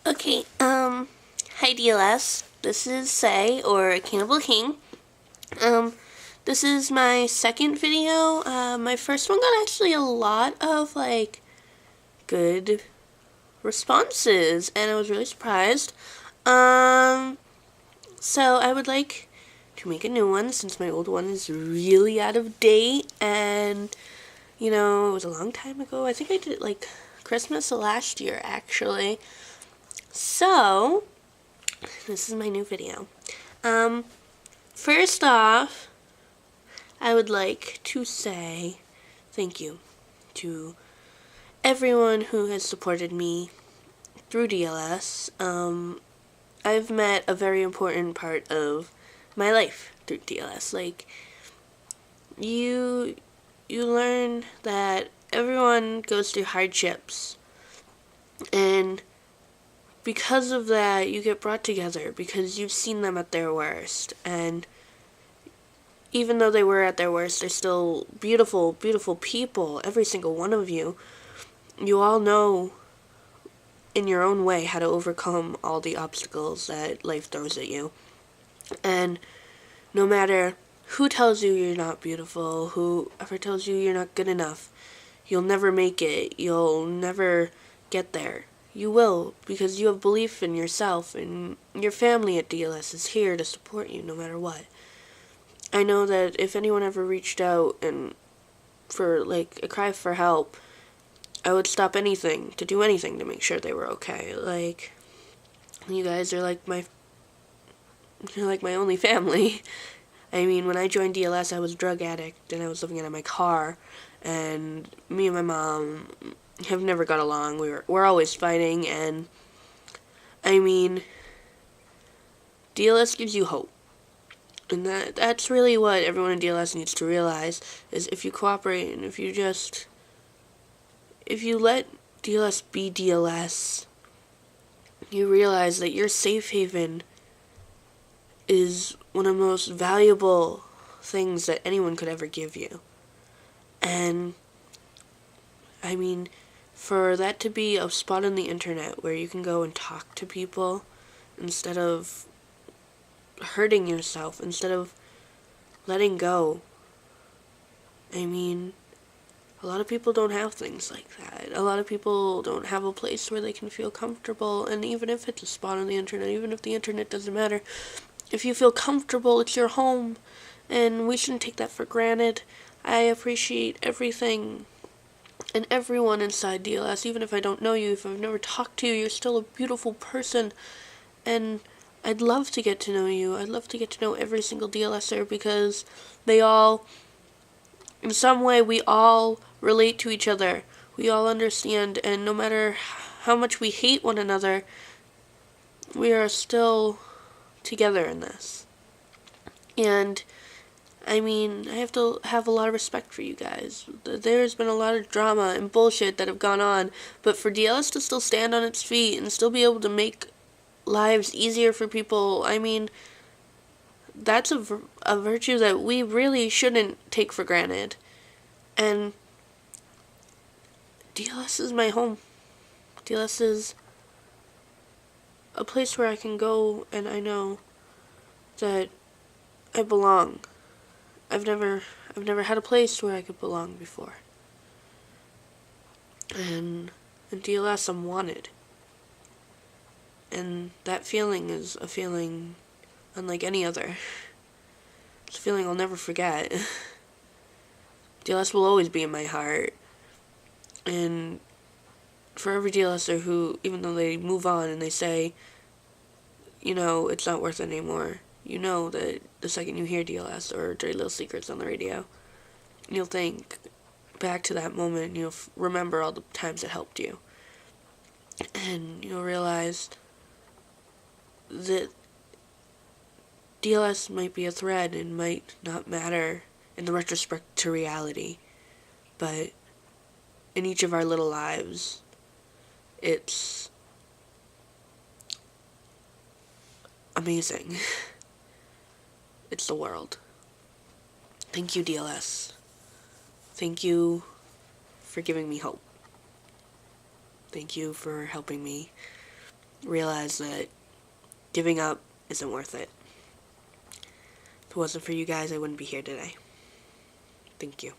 Okay, hi DLS. This is Say, or Cannibal King. This is my second video. My first one got actually a lot of, good responses, and I was really surprised. So I would like to make a new one, since my old one is really out of date, and, it was a long time ago. I think I did it, Christmas of last year, actually. So, this is my new video. First off, I would like to say thank you to everyone who has supported me through DLS. I've met a very important part of my life through DLS. You learn that everyone goes through hardships, and because of that, you get brought together because you've seen them at their worst. And even though they were at their worst, they're still beautiful, beautiful people, every single one of you. You all know in your own way how to overcome all the obstacles that life throws at you. And no matter who tells you you're not beautiful, whoever tells you you're not good enough, you'll never make it, you'll never get there. You will, because you have belief in yourself, and your family at DLS is here to support you no matter what. I know that if anyone ever reached out and for a cry for help, I would stop anything to do anything to make sure they were okay. You guys are you're like my only family. I mean, when I joined DLS, I was a drug addict, and I was living out of my car, and me and my mom have never got along. We're always fighting, and I mean, DLS gives you hope. And that's really what everyone in DLS needs to realize, is if you cooperate and if you let DLS be DLS, you realize that your safe haven is one of the most valuable things that anyone could ever give you. And I mean, for that to be a spot on the internet where you can go and talk to people instead of hurting yourself, instead of letting go. I mean, a lot of people don't have things like that. A lot of people don't have a place where they can feel comfortable, and even if it's a spot on the internet, even if the internet doesn't matter, if you feel comfortable, it's your home, and we shouldn't take that for granted. I appreciate everything and everyone inside DLS. Even if I don't know you, if I've never talked to you, you're still a beautiful person, and I'd love to get to know you. I'd love to get to know every single DLSer, because they all, in some way, we all relate to each other. We all understand, and no matter how much we hate one another, we are still together in this. And I mean, I have to have a lot of respect for you guys. There's been a lot of drama and bullshit that have gone on, but for DLS to still stand on its feet and still be able to make lives easier for people, I mean, that's a virtue that we really shouldn't take for granted. And DLS is my home. DLS is a place where I can go and I know that I belong. I've never had a place where I could belong before. And in DLS, I'm wanted. And that feeling is a feeling unlike any other. It's a feeling I'll never forget. DLS will always be in my heart. And for every DLSer who, even though they move on and they say, it's not worth it anymore, you know that the second you hear DLS or Dirty Little Secrets on the radio, you'll think back to that moment, and you'll remember all the times it helped you. And you'll realize that DLS might be a thread and might not matter in the retrospect to reality, but in each of our little lives, it's amazing. It's the world. Thank you, DLS. Thank you for giving me hope. Thank you for helping me realize that giving up isn't worth it. If it wasn't for you guys, I wouldn't be here today. Thank you.